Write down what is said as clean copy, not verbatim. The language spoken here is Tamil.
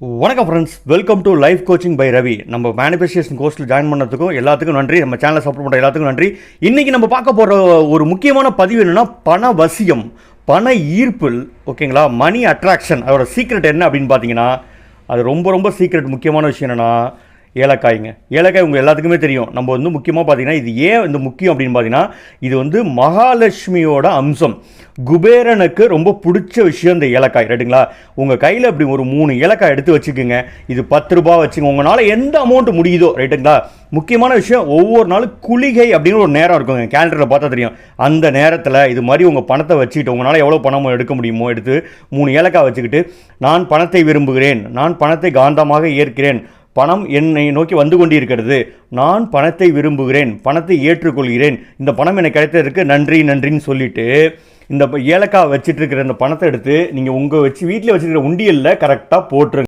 வணக்கம் friends, welcome to life coaching by Ravi. நம்ம மேனிஃபெஸ்டேஷன் கோர்ஸில் ஜாயின் பண்ணதுக்கும் எல்லாத்துக்கும் நன்றி. நம்ம சேனலை சப்போர்ட் பண்ணுற எல்லாத்துக்கும் நன்றி. இன்றைக்கி நம்ம பார்க்க போகிற ஒரு முக்கியமான பதிவு என்னென்னா பண வசியம், பண ஈர்ப்பு. ஓகேங்களா, மணி அட்ராக்ஷன். அதோட சீக்ரெட் என்ன அப்படின்னு பார்த்தீங்கன்னா, அது ரொம்ப சீக்ரெட். முக்கியமான விஷயம் என்னென்னா ஏலக்காய்ங்க. ஏலக்காய் உங்கள் எல்லாத்துக்குமே தெரியும். நம்ம வந்து முக்கியமாக பார்த்தீங்கன்னா, இது ஏன் இந்த முக்கியம் அப்படின்னு பார்த்தீங்கன்னா, இது வந்து மகாலட்சுமியோட அம்சம். குபேரனுக்கு ரொம்ப பிடிச்ச விஷயம் இந்த ஏலக்காய், ரைட்டுங்களா? உங்கள் கையில் அப்படி ஒரு 3 ஏலக்காய் எடுத்து வச்சுக்கோங்க. இது 10 ரூபா வச்சுங்க. உங்களால் எந்த அமௌண்ட் முடியுதோ, ரைட்டுங்களா? முக்கியமான விஷயம், ஒவ்வொரு நாளும் குளிகை அப்படின்னு ஒரு நேரம் இருக்குங்க, கேலண்டரில் பார்த்தா தெரியும். அந்த நேரத்தில் இது மாதிரி உங்கள் பணத்தை வச்சுக்கிட்டு உங்களால் எவ்வளோ பணம் எடுக்க முடியுமோ எடுத்து 3 ஏலக்காய் வச்சுக்கிட்டு, நான் பணத்தை விரும்புகிறேன், நான் பணத்தை காந்தமாக ஏற்கிறேன், பணம் என்னை நோக்கி வந்து கொண்டிருக்கிறது, நான் பணத்தை விரும்புகிறேன், பணத்தை ஏற்றுக்கொள்கிறேன், இந்த பணம் எனக்கு கிடைத்ததற்கு நன்றின்னு சொல்லிட்டு இந்த ஏலக்காய் வச்சுட்டு இருக்கிற இந்த பணத்தை எடுத்து நீங்கள் உங்கள் வீட்டில் வச்சுருக்கிற உண்டியலில் கரெக்டாக போட்டுருங்க.